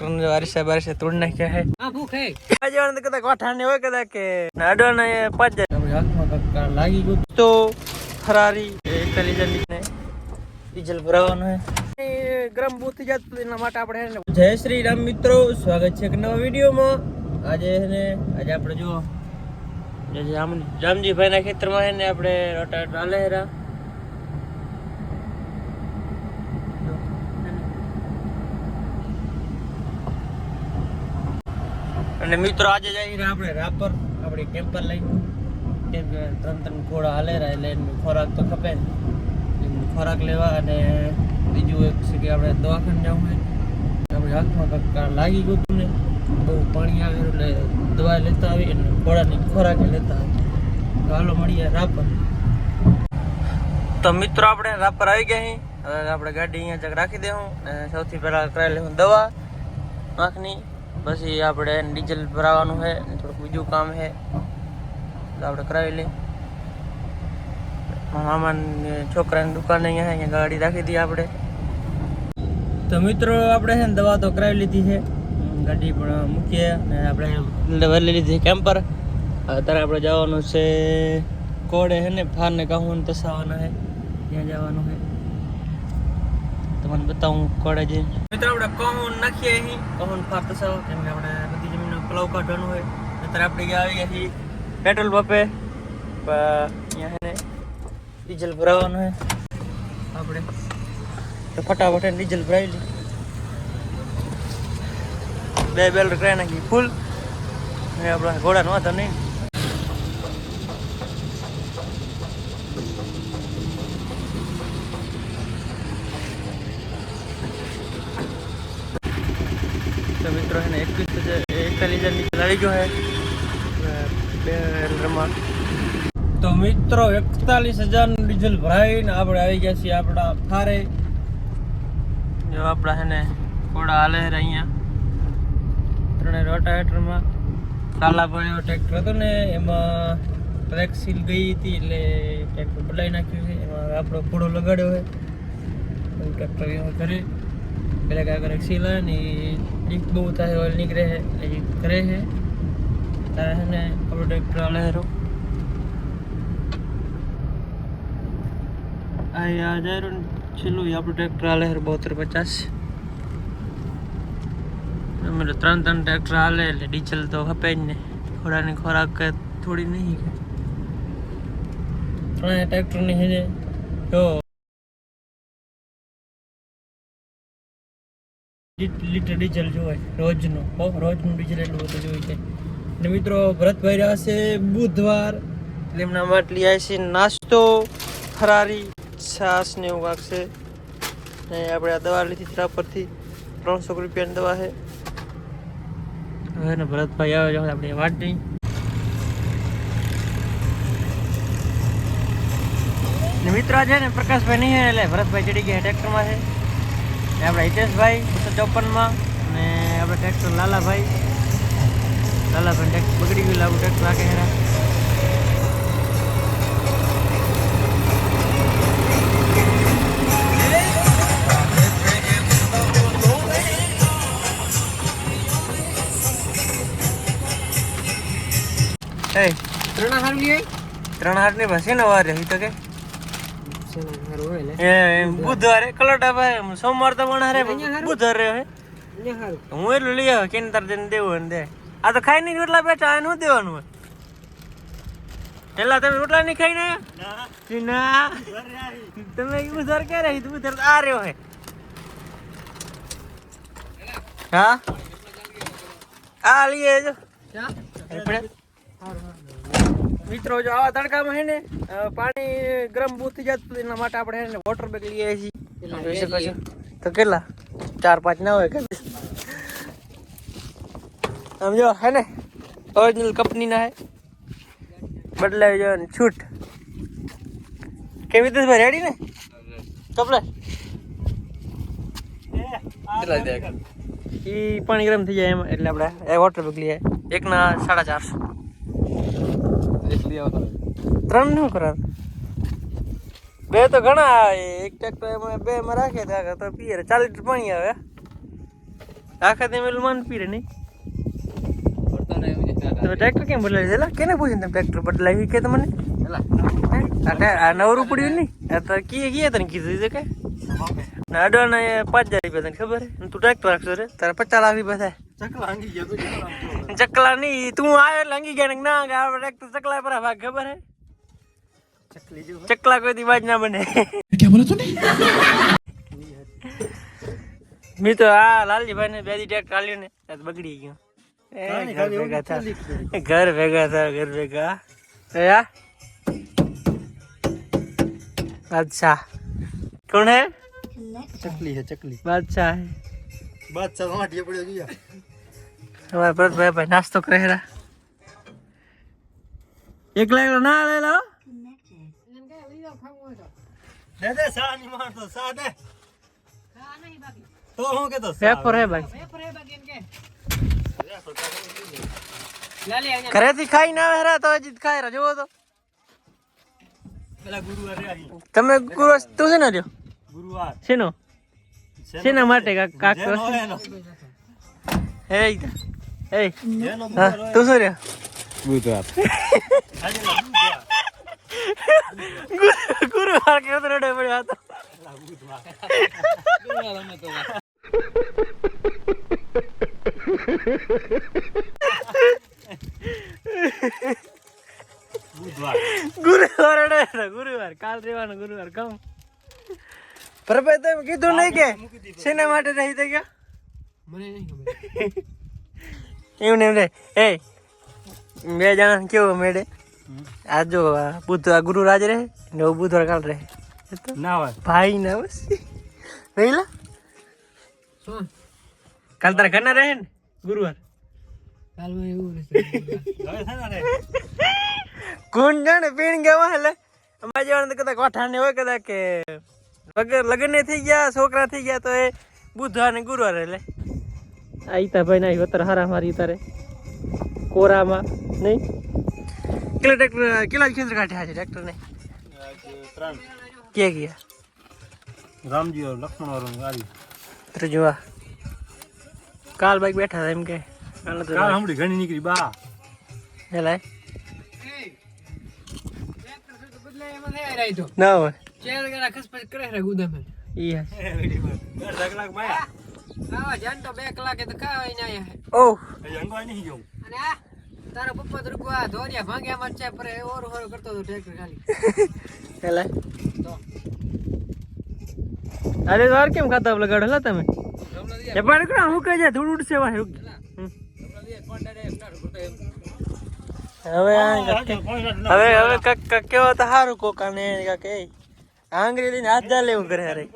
बारिश बारिश तोड़ना क्या है कदा काठाने हो कदा के नाडवाना पांच लागी गयो तो फरारी 41 ने डीजल भरावવાનો है गरम बूती जात એના માટે આપણે જય શ્રી રામ મિત્રો સ્વાગત છે એક નવા વિડિયોમાં આજે આપણે જો જામજી ભાઈના ખેતરમાં હે ને આપણે રોટા ડાલેરા અને મિત્રો આજે જઈ રહ્યા આપણે રાપર આપણી ટેમ્પર લઈને કેમ કે ત્રણ ઘોડા હાલેરા એટલે ખોરાક તો ખપે ને ખોરાક લેવા અને બીજું એક છે કે આપણે દવાખાને જવું હોય આપણી હાથમાં કંઈક લાગી ગયું હતું ને બહુ પાણી આવે એટલે દવા લેતા આવી અને ઘોડાની ખોરાક લેતા આવી તો હાલો મળીએ રાપર તો મિત્રો આપણે રાપર આવી ગયા અહીં હવે આપણે ગાડી અહીંયા જગ રાખી દેવું અને સૌથી પહેલાં કરાવી લેવું દવા આંખની પછી આપણે ડીઝલ ભરાવાનું છે થોડુંક બીજું કામ છે તો આપણે કરાવી લઈએ મામાની છોકરાની દુકાન અહીંયા ગાડી રાખી દઈએ આપણે તો મિત્રો આપણે છે ને દવા તો કરાવી લીધી છે ગાડી પણ મૂકીએ અને આપણે દવા લઈ લીધી કેમ્પર અત્યારે આપણે જવાનું છે કોડે છે ને ફારને કહું તસાવાના છે ત્યાં જવાનું છે તમને બતાવું કોડે જઈને મિત્રો આપણે કહું નાખીએ અહીં કહું ફાર તસાવા કેમ કે આપણે બધી જમીનનો પલાવ કાઢવાનું હોય અત્યારે આપણે ગયા આવી ગયા છીએ પેટ્રોલ પંપે અહીંયા છે ને ડીઝલ ભરાવાનું છે આપણે તો ફટાફટ ડીઝલ ભરાવી લઈએ બે બેલ કરાવી નાખી ફૂલ અને આપણા ઘોડાનો વાંધો નહીં તો મિત્રો છે ને 41,000 નીચે લાવી ગયો છે બેલરમાં તો મિત્રો 41,000 ડીઝલ ભરાવીને આપણે આવી ગયા છીએ આપણા ફારે જો આપણા છે ને ઘોડા હાલે છે અહીંયા ત્રણે રોટાવેટરમાં કાલાભાઈનો ટ્રેક્ટર હતો ને એમાં ટ્રેક સીલ ગઈ હતી એટલે ટ્રેક્ટર બદલાઈ નાખ્યું છે એમાં આપણો ઘોડો લગાડ્યો છે ટ્રેક્ટર એમાં કરે પેલા કાંઈક સીલ આવે ને લીક બહુ થાય ઓઇલ નીકળે છે એટલે કરે છે ત્યારે છે ને આપણો ટ્રેક્ટર હાલે છે આ જાય છેલ્લું આપણું ટ્રેક્ટર હાલે 7250 અમે 3 ટ્રેક્ટર હાલે એટલે ડીઝલ તો ખપે જ ને ઘોડાની ખોરાક થોડી નહીં કે 3 ટ્રેક્ટરની છે તો લીટર ડીઝલ જોઈએ રોજનું ડીઝલ એટલું બધું જોઈએ છે ને મિત્રો ભરતભાઈ રહ્યા છે બુધવાર એટલે એમના માટે લઈ આવે છે નાસ્તો ફરારી છાસ ને એવું કાંક છે ને આપણે આ દવા લીધી ત્રા પરથી 300 રૂપિયાની દવા છે હવે ને ભરતભાઈ આવે છે આપણે વાટ નહીં ને મિત્ર છે ને પ્રકાશભાઈ નહીં એટલે ભરતભાઈ ચડી ગયા ટ્રેક્ટરમાં છે ને આપણે હિતેશભાઈ 254માં અને આપણે ટ્રેક્ટર લાલાભાઈ ટ્રેક્ટર બગડી ગયું આપણું ટ્રેક્ટર રાખે હેરા ત્રણ હાર ની ભાષી ને વાર રહી તો કે બુધવારે કલોટા ભાઈ સોમવાર તો પણ હારે બુધવાર રહ્યો હે હું એટલું લઈ આવ્યો કેને તાર જઈને દેવું દે આ તો ખાઈ નહીં રોટલા બેઠા એને શું દેવાનું હોય પેલા તમે રોટલા નહીં ખાઈ ને ના તમે બુધવાર ક્યાં રહી બુધવાર આ રહ્યો હે હા આ લઈએ જો મિત્રો જો આવા તડકામાં છે ને પાણી ગરમ બૂતી જતું એના માટે આપણે છે ને વોટર બેગ લઈ આવી છીએ તો કેટલા 4-5 ના હોય કે સમજો હે ને ઓરિજિનલ કંપનીના હે બદલાવી જો છૂટ કેવી રીતે ભાઈ રેડી ને કપડા એ પાણી ગરમ થઈ જાય એમ એટલે આપણે વોટર બેગ લઈએ એકના 450 3 નું કરાવ બે તો ઘણા એક ટ્રેક્ટર એમાં બે માં રાખે તો પીએ 40 લીટર પાણી આવે આખા તે મેલું માન પીરે નહીં તમે ટ્રેક્ટર કેમ બદલાવી દેલા કેને પૂછીને તમે ટ્રેક્ટર બદલાવી કે તમને આ નવરું પડ્યું નહીં આ તો કીએ તને કીધું છે કે ના અડવાના 5000 રૂપિયા તને ખબર હે તું ટ્રેક્ટર રાખશો રે તારા 50 લાખ રૂપિયા થાય ચકલા નહીં તું આવ્યો એટલે અંગી ગયા ના આપણે ટ્રેક્ટર ચકલા પર ભાગ ખબર હે ચકલા કોઈ દી બાજ ના બને क्या बोला तूने મેં તો આ લાલજીભાઈ ને બે દી ટ્રેક્ટર આલ્યું ને ત્યાં બગડી ગયું ઘર ભેગા बादशाह कौन है चकली है चकली बादशाह है बादशाह माटिया पड़े गया हमारे पर भाई नाश्तो करे रहा एक लाख ना ले लो दे सा नहीं मार तो सा दे तो हो के तो पेपर है भाई करे थी खाई ना रहा तो अजीत खाए रहा जो तो પેલા ગુરુવાર આવી તમે ગુરુવાર તું છે ને રહ્યો ગુરુવાર શેનો શેના માટે કાક હે એ હા તું શું રહ્યો બુધવાર ગુરુવાર કે તો રડે પડ્યો હતો ગુરુવાર અમે તો ગુરુવાર કાલ રેવાનો ગુરુવાર કમ પર ભાઈ તમે કીધું નહીં કે શેના માટે રહી તો ગયા મને નહીં ખબર એવું નહીં રે એ બે જણા કેવો મેળે આજ જો બુધવાર ગુરુરાજ રહે ને બુધવાર કાલ રહે ના હોય ભાઈ ના બસ નહીં કાલ તારા ઘરના રહે ને ગુરુવાર કાલ માં એવું રહેશે હવે છે ને કોણ જાણે પીણ ગયા એટલે અમારે જવાનું કદાચ વાઠાને હોય કદાચ કે વગર લગ્ન થઈ ગયા છોકરા થઈ ગયા તો એ બુધવાર ને ગુરુવાર એટલે આઈતા ભાઈ ના અત્યારે હારા મારી તારે કોરામાં નહીં કેટલા ખેતર કાઢ્યા છે ટ્રેક્ટર ને 3 કે ગયા રામજી લક્ષ્મણ વાળું ગાડી ત્રીજું કાલ બાઈક બેઠા હતા એમ કે કાલ હમણાં ઘણી નીકળી બા હેલા ના હોય ઈ ઓહ તારા પપ્પા તો રૂકવા ધોરિયા ભાંગ્યા મચ્ચા પર ઓર હોર કરતો તો ટ્રેક્ટર ખાલી હેલા અરે વાર કેમ ખાતા લગાડ હલા તમે એ પણ કોણ હું કહે છે થોડું ઉડશે વા રૂક હવે કેવો તો હારું કોકાને કે આંગળી લઈને હાથ દા લેવું કરે અરે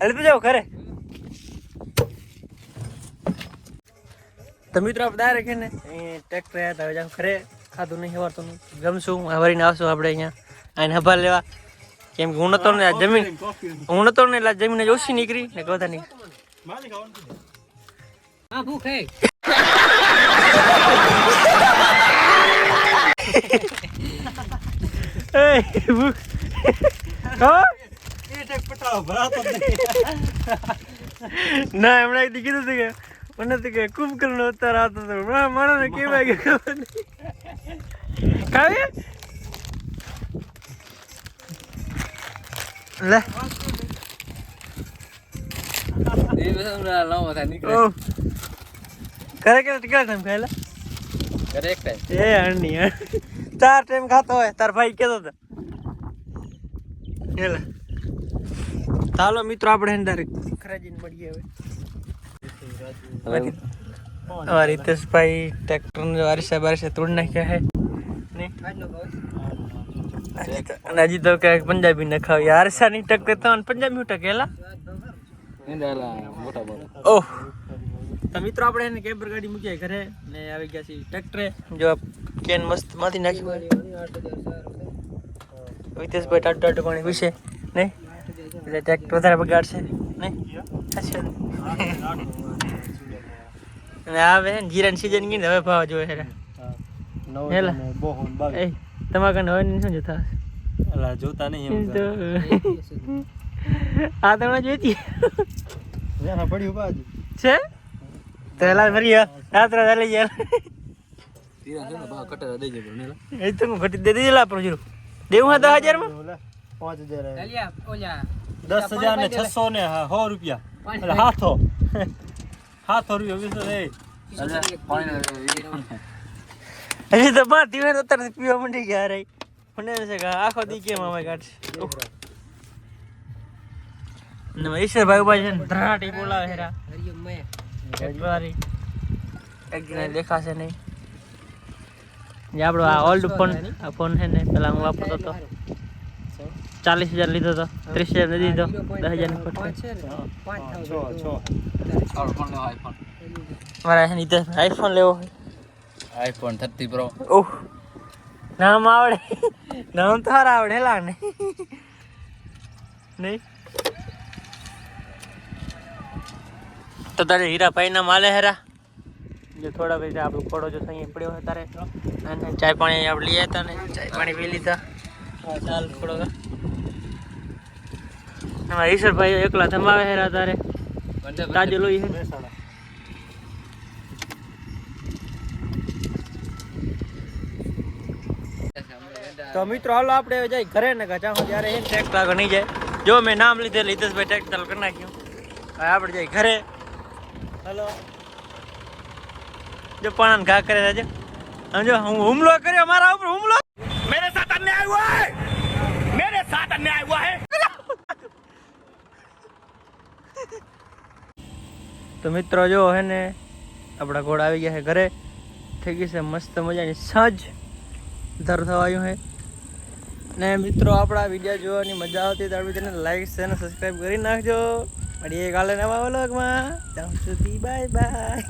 અરે તું જાવ ખરે તો મિત્રો આપણે ડાયરેક્ટ ને ટ્રેક્ટર આવ્યા હતા ખરે ખાધું નહીં હવારતું ગમશું હવારીને આવશું આપણે અહીંયા આને હભા લેવા કેમ કે હું નતો ને જમીન એટલે જમીન જ ઓછી નીકળી ને બધા નીકળી હા ભૂખ હે ના હમણાં કીધું હતું કે મને તો કે કુંભકર્ણ અવતાર આવતો હતો માણસને કેવાય કે ખબર નહીં કાવે લે કરે કેટલા ટાઈમ ખાયેલા એ હણની 4 ટાઈમ ખાતો હોય તાર ભાઈ કેતો હતો હેલા ચાલો મિત્રો આપણે ડાયરેક્ટ ખરાજીને મળીએ હવે રીતેશભાઈ ટ્રેક્ટર વારિસા તોડી નાખ્યા હે અને હજી તો કે પંજાબી ન ખાવી હારસાની ટક્કર તો પંજાબી ટકેલા ઓહ તો મિત્રો આપણે એને કેબર ગાડી મૂકી ઘરે ને આવી ગયા છીએ ટ્રેક્ટરે જો કેન મસ્ત માંથી નાખ્યું રીતેશભાઈ ટાટુ પાણી પીશે નહીં એટલે ટ્રેક્ટર વધારે બગાડશે નહીં અને આવે ને જીરાની સીઝન ગઈ ને હવે ભાવ જોવે હેરા હેલા એ તમારા કને હવે શું જોતા જોતા નહીં આ તમે જોઈતી પડ્યું બાજુ છે તો એલા ફરી રાત્રે ચાલી ગયા એ તો હું ઘટી દે દીધેલા પર જીરો દેવું હા 10,000 માં 5,000 અલ્યા ઓલા 10,000 ને 600 ને 100 રૂપિયા એટલે હાથો રૂપિયા 20 હજી તો બાર દીવાન અત્યારે પીવા મંડી ગયા રે મને છે કે આખો દી કેમ અમાય કાઢ ને ઈશ્વરભાઈ ઉભા છે ને ધરાટી બોલાવે હેરા હરિયમ મે એકવારી એક દિન દેખાશે નહીં જે આપણો આ ઓલ્ડ ફોન આ ફોન છે ને પેલા હું વાપરતો હતો 40,000 લીધો હતો 30,000 ને દીધો 10,000 ને ફોન છે ને 5,000 મારા છે ને આઈફોન લેવો હોય iPhone 30 Pro. ઓહ નામ આવડે નામ તો હારા આવડે લા ને નહીં તો તારે હીરાભાઈ ના માલે હેરા જો થોડા પૈસા આપણું ખોડો જો અહીં પડ્યો હોય તારે અને ચાય પાણી આપણે લઈ આવ્યા ને ચાય પાણી પી લીધા ચાલ થોડો એમાં ઈશ્વરભાઈ એકલા ધમાવે હેરા તારે તાજુ લોહી હે તો મિત્રો હાલો આપણે જઈ ઘરે ને ચાહો જ્યારે એ ટ્રેક્ટર આગળ નહીં જાય જો મેં નામ લીધેલું હિતેશભાઈ ટ્રેક્ટર ચાલુ કરી નાખ્યું હવે આપણે જઈ ઘરે હલો જો પણ ઘા કરે છે સમજો હું હુમલો કર્યો મારા ઉપર હુમલો મેરે સાથ અન્યાય હુઆ હે મેરે સાથ અન્યાય હુઆ હે તો મિત્રો જો હે ને આપણા ઘોડા આવી ગયા છે ઘરે થઈ ગઈ છે મસ્ત મજાની સજ ધર થવાયું છે ને મિત્રો આપણા વિડીયો જોવાની મજા આવતી તો તેને લાઈક શેર અને સબસ્ક્રાઈબ કરી નાખજો મળીએ કાલે નવા વ્લોગમાં ત્યાં સુધી બાય બાય.